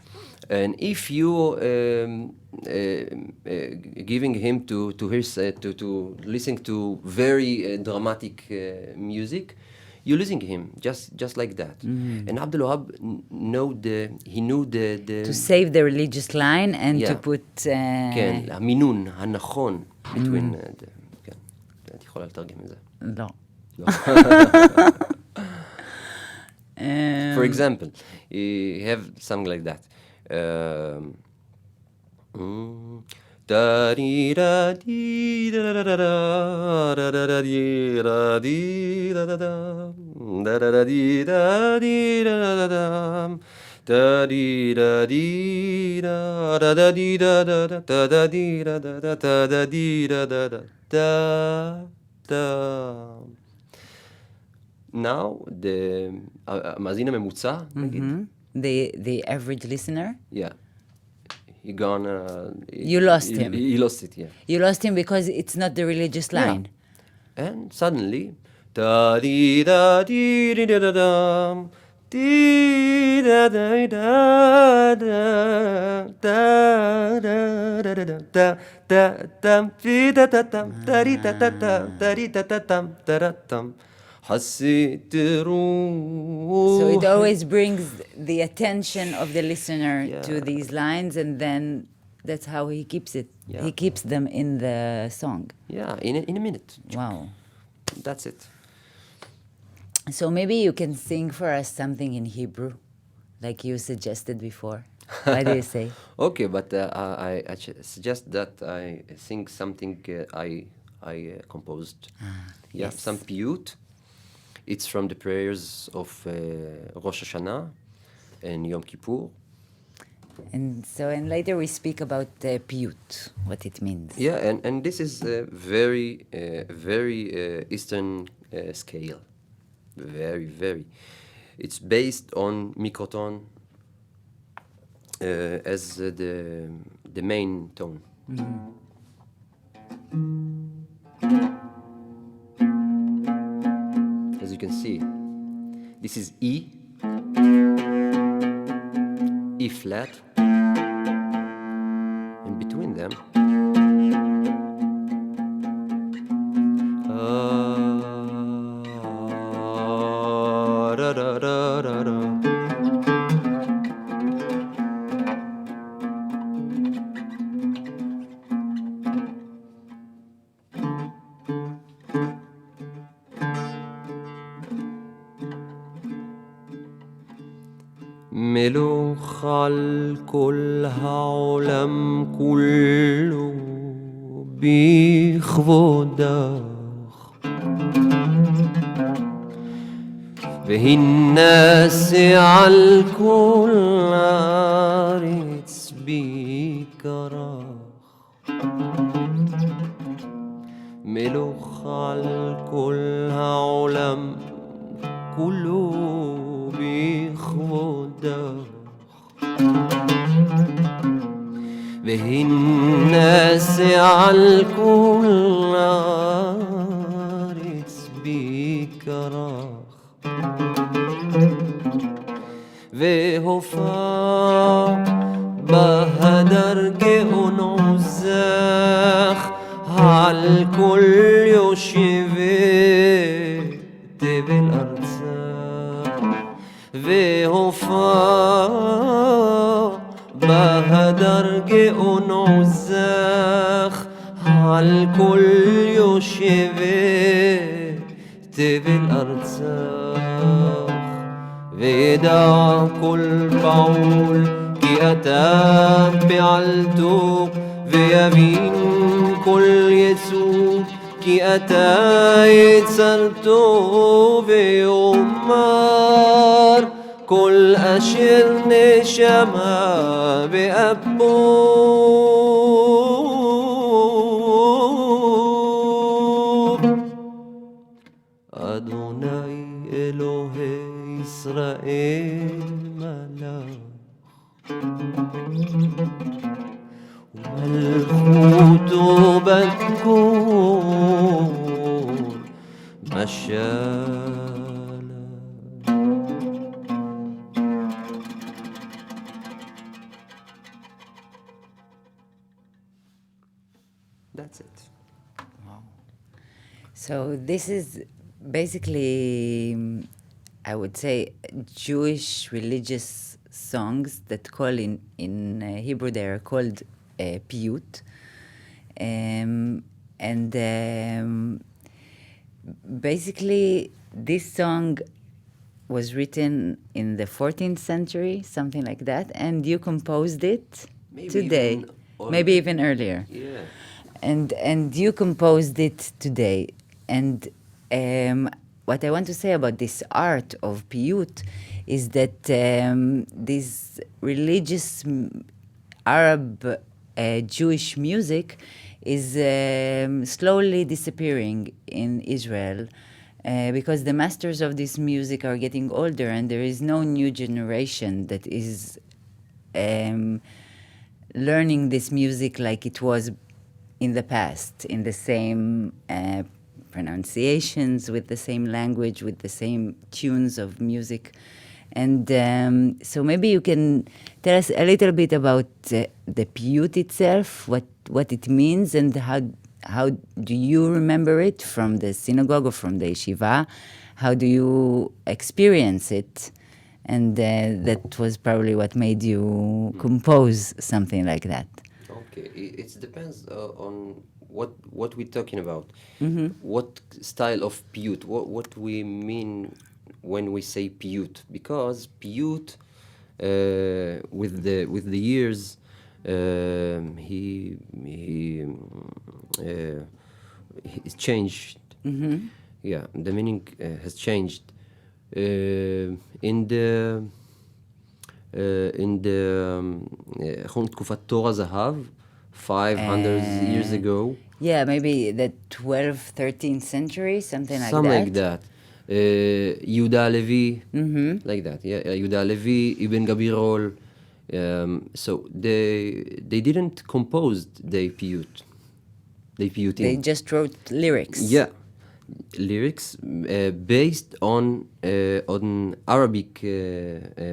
And if you giving him to listen to very dramatic music, you're losing him just like that. And Abdul Wahab knew the to save the religious line and to put כן, המינון הנכון between כן, את יכולה לתרגם את זה. לא. For example, you have something like that. Da di da di da da da da da da di da di da da da da da di da di da da da di da di da da da di da da da da di da da da da di da da da da. Now the המאזין הממוצע, נגיד. The average listener. Yeah. You lost him. He lost it, yeah. You lost him because it's not the religious line. Yeah. And suddenly, da di da di di da da dum, di da da da da da da da da da da dum, di da da dum, da di da da dum, da di da da dum, da da dum. حسيت روح. So it always brings the attention of the listener to these lines, and then That's how he keeps it. Yeah. He keeps them in the song. Yeah, in a minute. Wow. That's it. So maybe you can sing for us something in Hebrew, like you suggested before. What do you say? Okay, but I suggest that I sing something I composed. Yeah, yes. some piyut. It's from the prayers of Rosh Hashanah and Yom Kippur. And later we speak about piyut, what it means. Yeah, and this is a very Eastern scale. Very. It's based on microton as the main tone. As you can see, this is E, E flat, and between them, da, da, da, da, da. ملوخ عالكل هعلم كله بيخبودך והיא الناس عالكل عارץ بيكرך ملوخ عالكل هعلم كله بيخبودך והיא الناس عالكل عارץ بيكرך והופע בהדר גאון עוזך על כל יושבי תבל ארצך והופע בהדר גאון עוזך על כל יושבי תבל ארצך וידע כל פעול כי אתה פעלתו ויבין כל יצור כי אתה יצרתו ויאמר כל אשר נשמה באפו אדוני אלוהי ישראל מלך ומלכותו בת כל משלה. That's it. Wow. So this is basically, I would say, Jewish religious songs that call in Hebrew, they are called piyut. Basically, this song was written in the 14th century, something like that, and you composed it today. Maybe even earlier. Yeah. And you composed it today. And what I want to say about this art of piyut is that this religious Arab Jewish music is slowly disappearing in Israel because the masters of this music are getting older and there is no new generation that is learning this music like it was in the past, in the same pronunciations, with the same language, with the same tunes of music. And so maybe you can tell us a little bit about the piyut itself, what it means, and how do you remember it from the synagogue or from the yeshiva? How do you experience it? And that was probably what made you compose something like that. Okay, it depends on what we're talking about. What style of piyut? What we mean when we say piyut? Because piyut, with the years, he's changed. Yeah, the meaning has changed. In the תקופת תור הזהב, 500 years ago. Yeah, maybe the 12th, 13th century, something like Something that. like that. Yehuda Levi, like that. Yeah, Yehuda Levi, Ibn Gabirol. So they didn't compose the piyut. They piyutim. They just wrote lyrics. Yeah, lyrics based on Arabic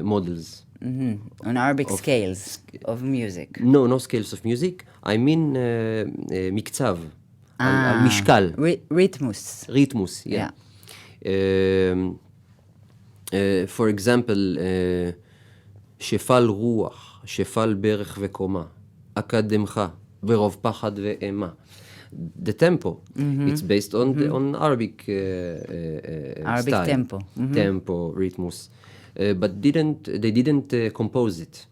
models. On Arabic scales of music. No scales of music. I mean מקצב, על משקל. Rhythmus. Rhythmus, yeah. For example, שפל רוח, שפל ברך וקומה, אקדמך, ברוב פחד ואימה. The tempo, it's based on Arabic Arabic style. tempo. Tempo, rhythmus. But they didn't compose it.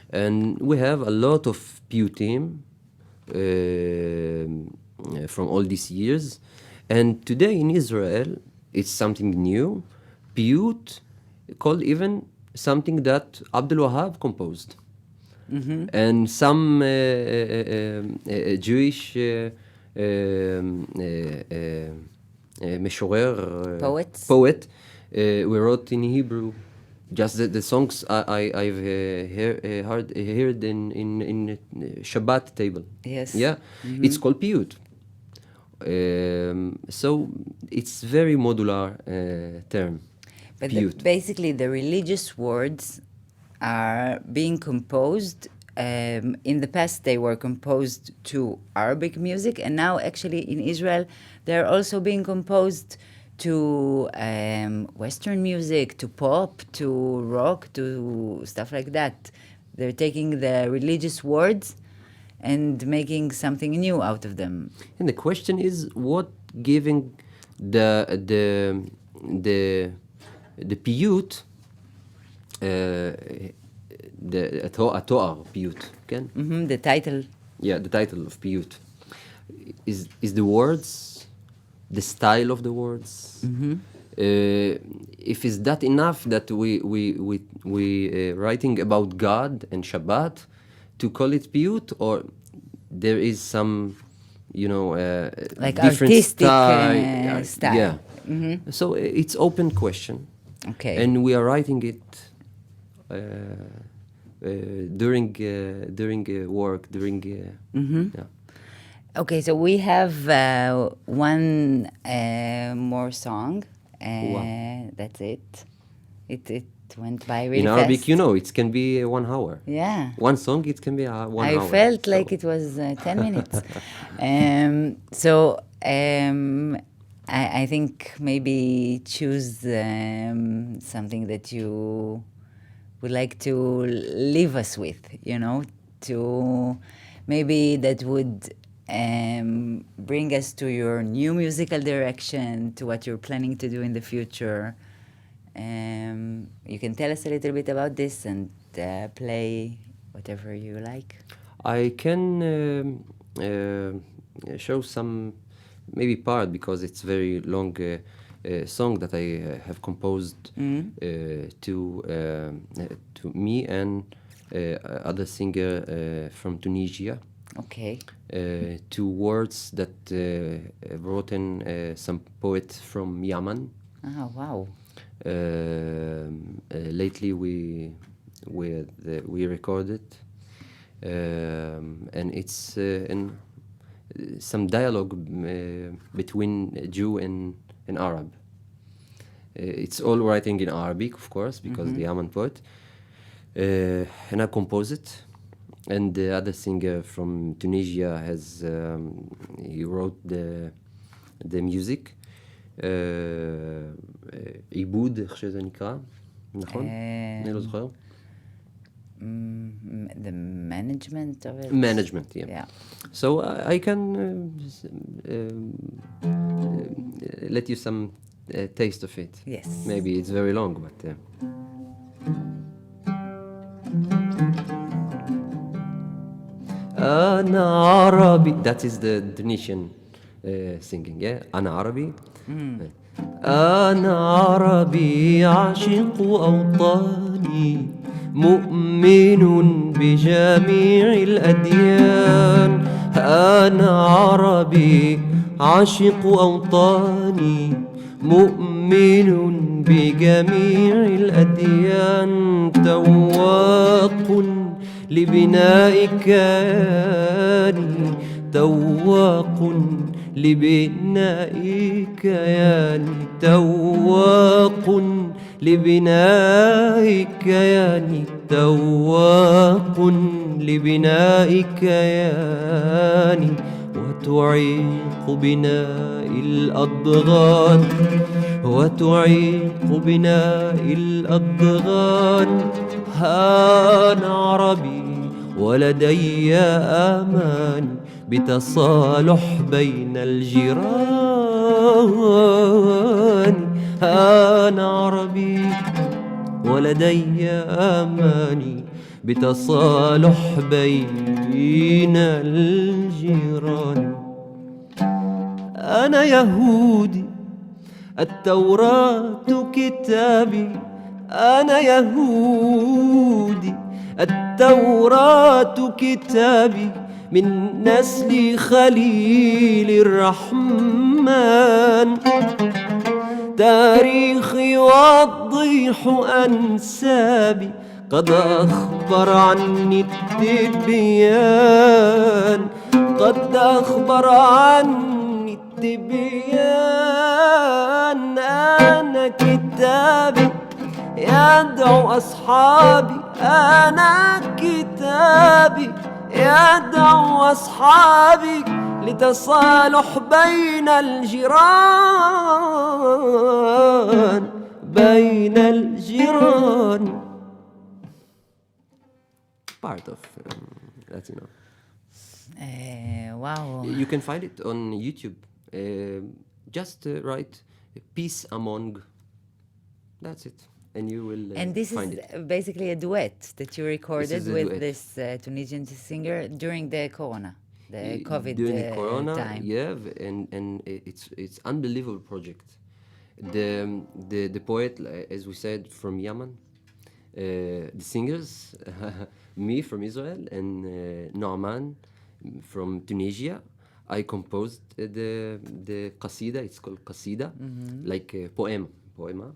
And we have a lot of piyutim from all these years. And today in Israel, it's something new. Piyut, called even something that Abdul Wahab composed. And some Jewish משורר, poet, we wrote in Hebrew. Just the songs I've heard in Shabbat table. Yes. Yeah, it's called piyut. So it's very modular term. But Piyut. basically the religious words are being composed. In the past they were composed to Arabic music, and now actually in Israel they're also being composed to Western music, to pop, to rock, to stuff like that. They're taking the religious words and making something new out of them. And the question is, what giving the piyut, התואר piyut, כן? The title. Yeah, the title of piyut is the words, the style of the words. If it's that enough that we writing about God and Shabbat to call it piyut, or there is some, Like different artistic style. style. Yeah. So it's open question. Okay. And we are writing it during work, yeah. Okay, so we have one more song. That's it. It went by really In fast. Arabic, it can be 1 hour. Yeah. One song, it can be 1 hour. I felt like it was 10 minutes. I think maybe choose something that you would like to leave us with, to maybe that would bring us to your new musical direction, to what you're planning to do in the future. You can tell us a little bit about this and play whatever you like. I can show some maybe part, because it's very long song that I have composed to me and other singer from Tunisia. Okay. 2 words that written some poet from Yemen. Oh, wow. Lately we recorded, and it's in some dialogue between Jew and Arab. It's all writing in Arabic, of course, because the Yemen poet. And I compose it. And the other singer from Tunisia he wrote the music. עיבוד, איך שזה נקרא, נכון? אני לא זוכר. The management of it. Management, yeah. Yeah. So I can let you some taste of it. Yes. Maybe it's very long, but. أنا عربي. That is the Tunisian singing, yeah. أنا عربي. أنا عربي عاشق أوطاني مؤمن بجميع الأديان. أنا عربي عاشق أوطاني مؤمن بجميع الأديان. تواق لبناء كياني. تواق لبناء كياني. تواق لبناء كياني. تواق لبناء كياني. وتعيق بناء الأضغان. وتعيق بناء الأضغان. أنا عربي ولدي آمان بتصالح بين الجيران. أنا عربي ولدي آماني بتصالح بين الجيران. أنا يهودي التوراة كتابي. أنا يهودي التوراة كتابي من نسل خليل الرحمن. تاريخي يوضح أنسابي قد أخبر عني التبيان. قد أخبر عني التبيان. أنا كتابي يدعو أصحابي. أنا كتابي يدعو أصحابي لتصالح بين الجيران. بين الجيران. Part of Latino. Wow. You can find it on YouTube. Just write "Peace Among." That's it, and you will And this find is it. basically a duet that you recorded is a with duet. this Tunisian singer during the Corona, the COVID During the Corona, time. yeah, and it's unbelievable project. The poet, as we said, from Yemen, the singers, me from Israel, and Norman from Tunisia. I composed the qasida. It's called qasida, like a poema,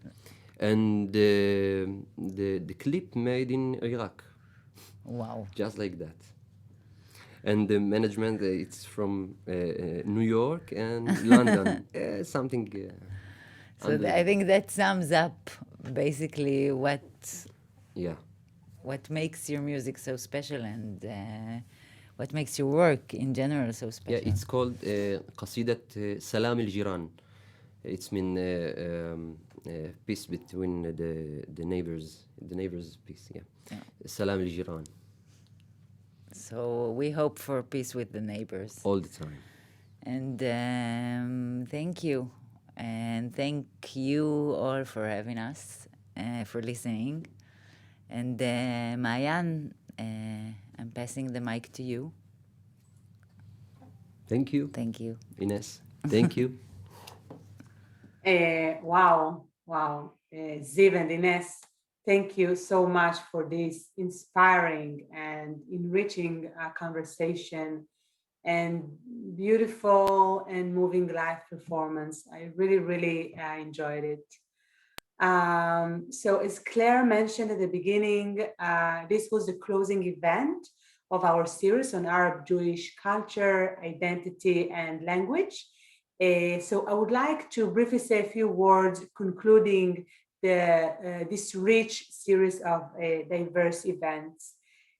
and the clip made in Iraq, Wow. just like that. And the management, it's from New York and London, something. So I think that sums up basically Yeah. what makes your music so special and what makes your work in general so special. Yeah, it's called قصيدة سلام الجيران. It's mean peace between the neighbors, peace. Yeah. سلام الجيران. So we hope for peace with the neighbors. All the time. And thank you. And thank you all for having us, for listening. And Mayan, I'm passing the mic to you. Thank you. Thank you. Ines, thank you. Wow. Ziv and Ines, thank you so much for this inspiring and enriching conversation and beautiful and moving live performance. I really enjoyed it. So as Claire mentioned at the beginning, this was the closing event of our series on Arab Jewish culture, identity, and language. So I would like to briefly say a few words concluding this rich series of diverse events.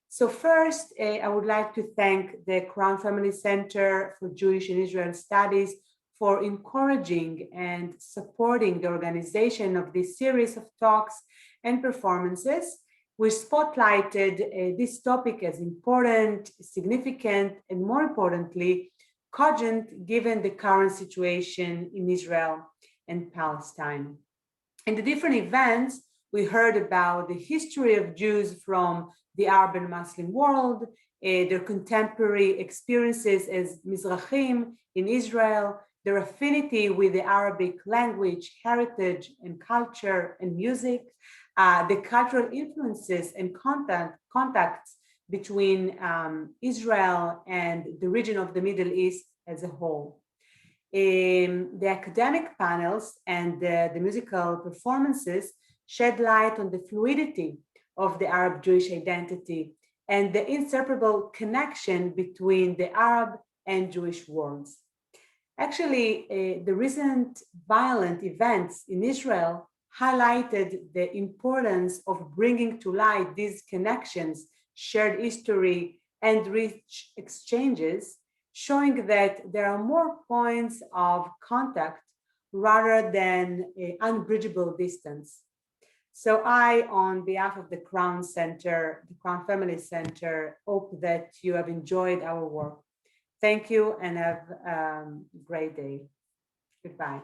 So first, I would like to thank the Crown Family Center for Jewish and Israel Studies for encouraging and supporting the organization of this series of talks and performances. we spotlighted this topic as important, significant, and more importantly, cogent given the current situation in Israel and Palestine. In the different events, we heard about the history of Jews from the Arab and Muslim world, their contemporary experiences as Mizrahim in Israel, their affinity with the Arabic language, heritage, and culture and music, the cultural influences and contacts between Israel and the region of the Middle East as a whole. The academic panels and the musical performances shed light on the fluidity of the Arab Jewish identity and the inseparable connection between the Arab and Jewish worlds. Actually, the recent violent events in Israel highlighted the importance of bringing to light these connections, shared history, and rich exchanges, showing that there are more points of contact rather than unbridgeable distance. So I, on behalf of the Crown Center, the Crown Family Center, hope that you have enjoyed our work. Thank you and have a great day. Goodbye.